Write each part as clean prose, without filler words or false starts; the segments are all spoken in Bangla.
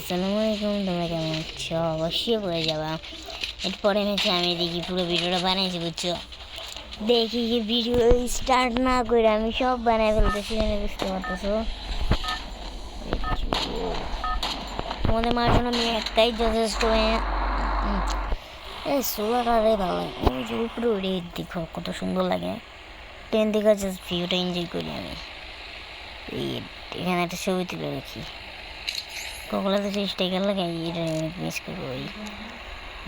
আসসালামু আলাইকুম, তোমরা কেমন আছো? অবশ্যই বলে যাবা। এরপরে হচ্ছে আমি দেখি পুরো ভিডিওটা বানাইছি, বুঝছো? দেখি কি ভিডিও স্টার্ট না করে আমি সব বানাই ফেলতেছি, বুঝতে পারতেছো? তোমাদের মার জন্য আমি একটাই যথেষ্ট। এই সোলারে ভালো লাগে, ওই যে উপরে উড়ে দেখো কত সুন্দর লাগে। ট্রেন থেকে জাস্ট ভিউটা এনজয় করি আমি। এখানে একটা ছবি তুলে রাখি, কখনো তো স্টিকার লাগাই, এটা মিস করবো। ওই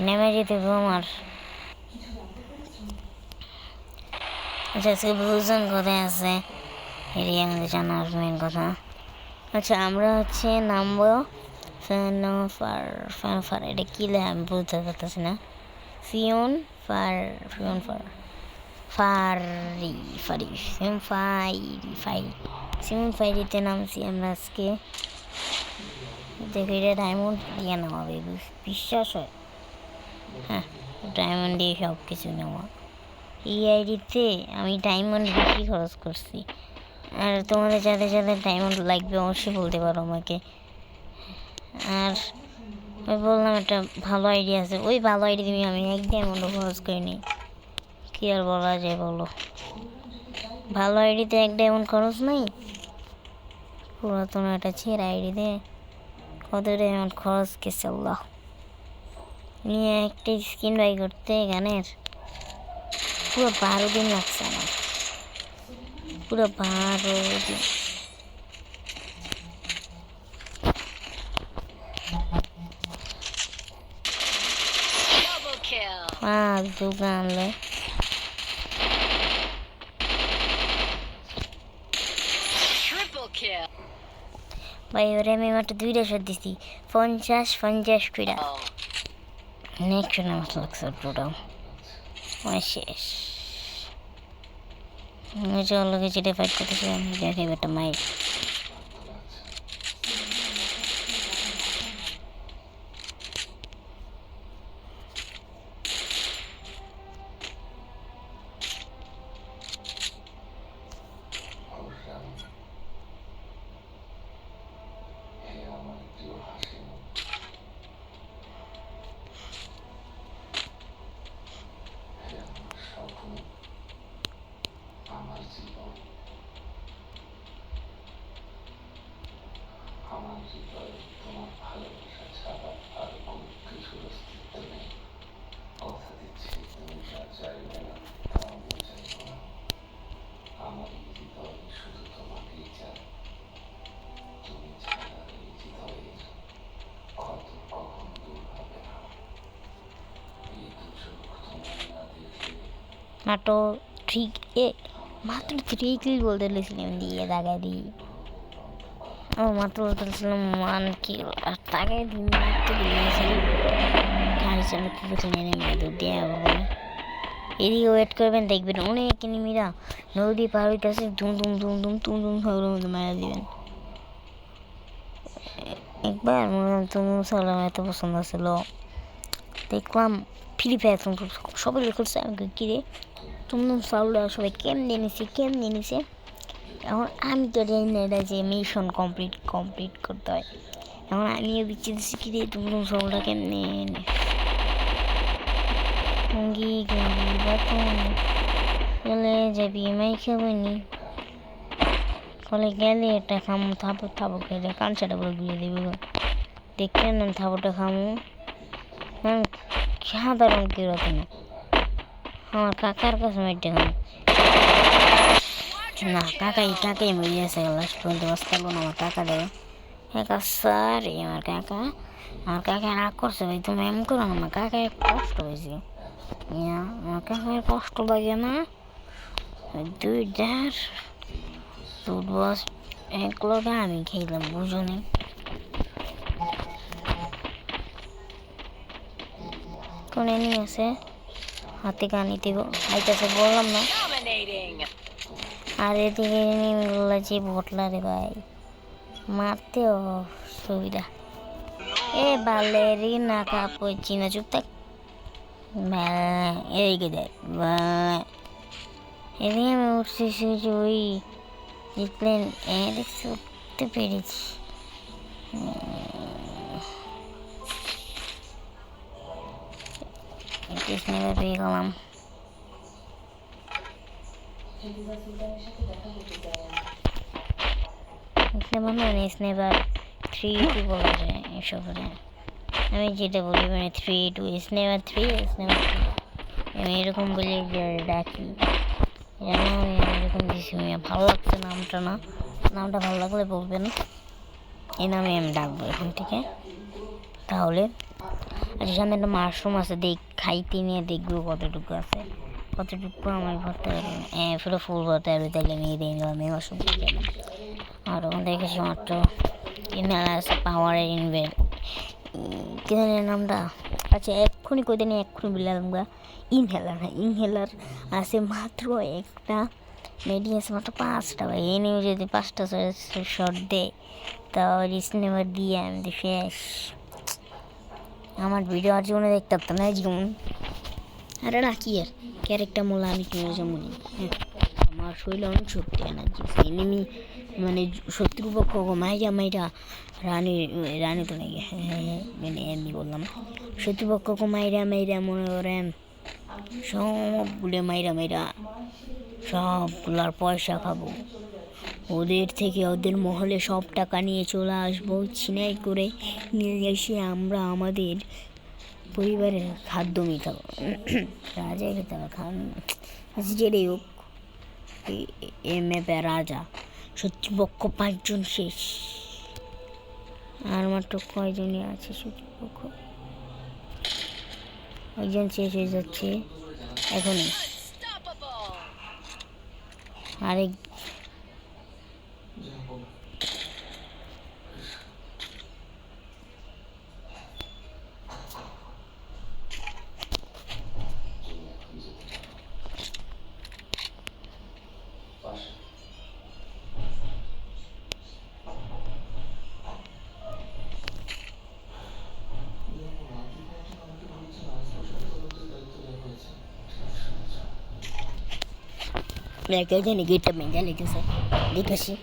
নেমে যেতে হবে আমার। আচ্ছা, আজকে বুঝছেন কোথায় আছে, এটাই আমাদের জানার মেন কথা। আচ্ছা, আমরা হচ্ছে নামবো ফার এটা কী লে আমি বলতে পারতেছি না। ফিওন ফার ফারি ফারি সিমন ফাইরিতে নামছি আমরা আজকে। দেখো, এটা ডায়মন্ড দিয়ে নামাবে, বিশ্বাস হয়? হ্যাঁ, ডায়মন্ড দিয়ে সব কিছু নেওয়া। এই আইডিতে আমি ডায়মন্ড বেশি খরচ করছি। আর তোমাদের যাদের যাদের ডায়মন্ড লাগবে অবশ্যই বলতে পারো আমাকে। আর আমি বললাম একটা ভালো আইডিয়া আছে, ওই ভালো আইডি তুমি আমি এক ডায়মন্ডও খরচ করিনি। কী আর বলা যায় বলো? ভালো আইডিতে এক ডায়মন্ড খরচ নাই। পুরাতন একটা ছেঁড়া আইডিতে কত ডায়মন্ড খরচ গেছে আল্লাহ। নিয়ে একটা স্কিন বাই করতে গানের পুরো 12 দিন লাগছে আমার, পুরো 12 দিন। দোকান আনলে ভাই, ওরে আমি মাত্র 2টা শট দিছি, 50 করে। নেক্সট আমার লাগছে টোটাল শেষ। চলো যেটা ফাইট করতেছি আমি, দেখাই একটা মাইক। মাত্র ঠিক মাত্র 3 কিল বলতে লেছিলাম, দিয়ে দাগাই দিই। ও মাত্র বলতেছিলাম 1 কিল, আর দাগাই দিই মাত্র দিয়েছিলাম। গাড়ি চালাতে তো কিনে নেই মেয়ে দুধ দিয়ে বলে। এদিকে ওয়েট করবেন, দেখবেন অনেক এনিমিরা নদী পার হইতেছে, ধুম ধুম ধুম ধুম তুম ধুম সবগুলোর মধ্যে মারা দিবেন। একবার মনে হয় তুমি সালাম এত পছন্দ ছিল, দেখলাম ফ্রি ফায়ার সবাই করছে, আমি কিরে তুমতুম সাউন্ড সবাই কেমনে নিছে। এখন আমি তো জানি না এটা যে মিশন কমপ্লিট করতে হয়। এখন আমিও বিচ্ছিন্ন কিরে তুমতুম সাউন্ডটা কেমনে গঙ্গি বাতন গেলে যাবি মাই খাবনি ফলে গেলে একটা খামু থাপড় খেলে কাঞ্চাটা বলে ঘুরিয়ে দেবে। দেখতে না থাপড়টা খামু সাধারণ কেউ রত না। আমার কাকার কাছে মাইটে খামু না, কাকাই মরে গেছে লাস্ট পর্যন্ত বাঁচতে পারবো না। আমার কাকা দেবে স্যার, আমার কাকা রাগ করছে, ভাই তুমি এমন করো না, আমার কাকায় কষ্ট হয়েছে। আমার কাকার কষ্ট লাগে না। 2 ফুটবল এক লগে আমি খেলাম, বুঝো নি? কোন এনিমি আছে হাতে কানিতে আইতাছে, বললাম না? আর এদিকে এনিমিগুলো যে ভটলা রে ভাই, মারতেও সুবিধা। বালেরই না কাপড়ছি না, চুপ থাক। এদিকে দেখ, এদিকে আমি উঠছি ওই প্লেন দেখছি, উঠতে পেরেছি। স্নেপার পেয়ে গেলাম। স্নেপার 3-2 বলা যায় এসবের। আমি যেটা বলি মানে 3-2 স্নেপার 3 স্নেপার 2 আমি এরকম বলি যে ডাকি। আমি এরকম দিছি, ভালো লাগছে নামটা। না নামটা ভালো লাগলে বলবেন, এই নামে আমি ডাকবো এখন থেকে। তাহলে আর সামনে একটা মাশরুম আছে, খাইতে নিয়ে দেখবো কতটুকু আছে, কতটুকু আমার ভরতে পারবে। পুরো ফুল ভরতে পারবে, তাহলে আমি দিয়ে গেলাম এই মাশরুম গেলাম। আর ওখান দেখেছি মাত্র আছে পাওয়ারের কি জানি নামটা। আচ্ছা এক্ষুনি কই দিন, এক্ষুনি বললাম ইনহেলার। হ্যাঁ ইনহেলার আছে মাত্র একটা, মেডি আছে মাত্র 5টা। ভাই এই নিয়ে যদি 5টা শট দেয় তাহলে স্নেপার দিয়ে আমি তো শেষ। আমার ভিডিও আর জীবনে দেখতে পারতাম না জীবন। আরে না কি আর ক্যারেক্টার মোলা আমি কি যেমন। হ্যাঁ আমার শরীরে অনেক শক্তি এনার্জি। এনিমি মানে শত্রুপক্ষ মাইরা রানী তো নাকি, হ্যাঁ মানে এমনি বললাম। শত্রুপক্ষকে মাইরা মনে করেন সবগুলো মাইরা সবগুলার পয়সা খাবো, ওদের থেকে ওদের মহলে সব টাকা নিয়ে চলে আসবো, ছিনাই করে নিয়ে এসে আমরা আমাদের পরিবারের খাদ্য মেটাবো। রাজা খেতে হবে খান যেটাই হোক। ম্যাপে রাজা, শত্রুপক্ষ 5 জন শেষ। আর মাত্র কয়জনই আছে শত্রুপক্ষ, একজন শেষ হয়ে যাচ্ছে এখনই। আরেক জানি গেটটা মেঙ্গা লেগেছে, দেখেছি।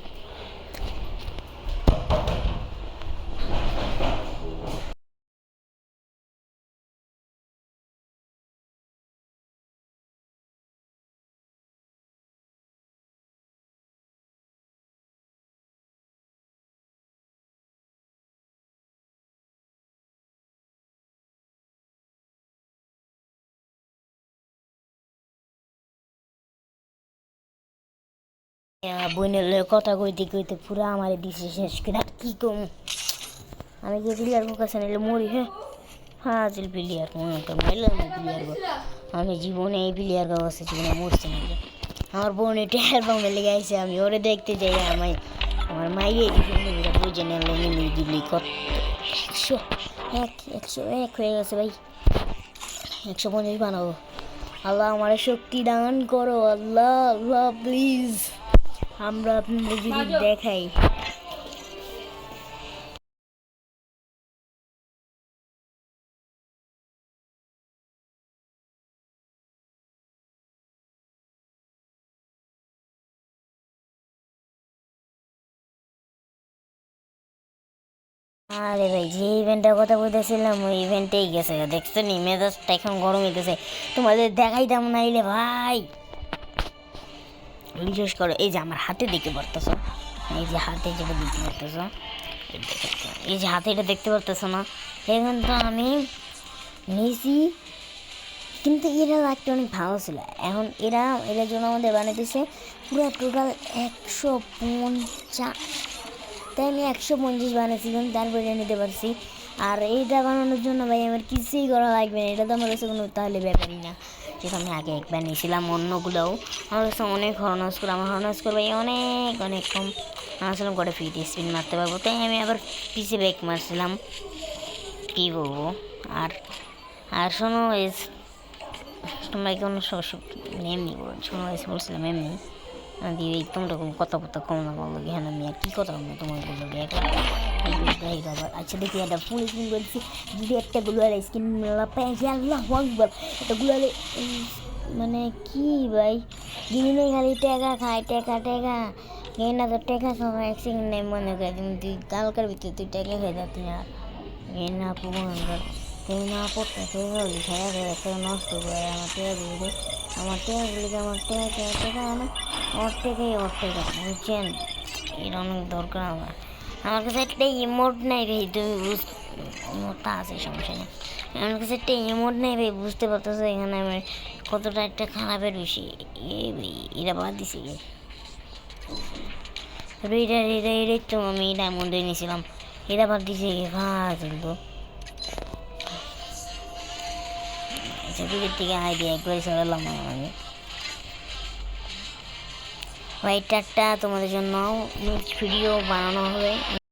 বোনের কথা কইতে কইতে পুরো আমার দিছে শেষ করে। কি কম আমি যে প্লেয়ার কাছে নিলে মরি। হ্যাঁ আজিল প্লেয়ার মাইলাম প্লেয়ার। আমি জীবনে এই প্লেয়ার কাছে জীবনে মরছি না। আমার বোন এটা অ্যালবামে লেগে আছে, আমি ওরে দেখতে যাই। আমার মাইরে বুঝে নিলে দিলি কত 101 হয়ে গেছে ভাই। 150 বানাবো। আল্লাহ আমার শক্তি দান করো আল্লাহ, আল্লাহ প্লিজ। আমরা আপনাদের যদি দেখাই আরে ভাই যে ইভেন্টের কথা বলতেছিলাম ওই ইভেন্টেই গেছে, দেখছো নি মেজাজটা এখন গরম হইতেছে। তোমাদের দেখাইতাম নাইলে ভাই। বিশেষ করে এই যে আমার হাতে দেখতে পারতেছো, এই যে হাতে যেটা দেখতে পারতেছো, এই যে হাতে এটা দেখতে পারতেছো না, এখন তো আমি নিয়েছি। কিন্তু এরা একটা অনেক ভালো ছিল। এখন এরা জন্য আমাদের বানাইতেছে পুরো টোটাল 150। তাই আমি 150 বানিয়েছিলাম, তারপরে নিতে পারছি। আর এইটা বানানোর জন্য ভাই আমার কিছুই করা লাগবে না, এটা তো আমার কাছে কোনো তাহলে ব্যাপারই না। যেটা আমি আগে একবার নিয়েছিলাম, অন্যগুলোও আমার কাছে অনেক হরনস করে। আমার হরনস করে ভাই অনেক অনেক কম। আসলাম করে ফিট স্পিন মারতে পারবো, তাই আমি আবার পিছে ব্যাক মারছিলাম। কী বলবো আর আর শোনো তোমরা কোনো এমনি শোনো বলছিলাম এমনি দিয়ে তোমরা কোনো কথা কম না বলো। হ্যাঁ আমি আর কী কথা বলবো তোমার বললো আবার। আচ্ছা দেখি একটা ফুল স্ক্রিন বলছি, যদি একটা গুলার স্ক্রিন আল্লাহ আকবার, একটা গুলারে মানে কি ভাই গিনে খালি টেকা খায়, টেকা না তো টেকা খাওয়া 1 সেকেন্ড নেই মনে করে। তুই কালকার ভিতরে তুই টেকা খেয়ে যাচ্ছি আর না পুকুর এই না পড়তে লিখাই একটা নষ্ট করে আমার টেয়াগুলিকে আমার টেকাই বুঝছেন? এর অনেক দরকার আমার কাছে একটা ইমোট নাই ভাই, তুমি ইমোটটা আছে সমস্যা নেই, আমার কাছে একটা ইমোট নাই ভাই, বুঝতে পারতেছো এখানে আমার কতটা একটা খারাপের বিষয়। এরা বাদ দিছি এটাই তো আমি ডায়মন্ডে নিয়েছিলাম, এরা বাদ দিছে চলতো থেকে আইডিয়া একবার সরালাম আমি হোয়াইট টারটা তোমাদের জন্য নেক্সট ভিডিও বানানো হবে।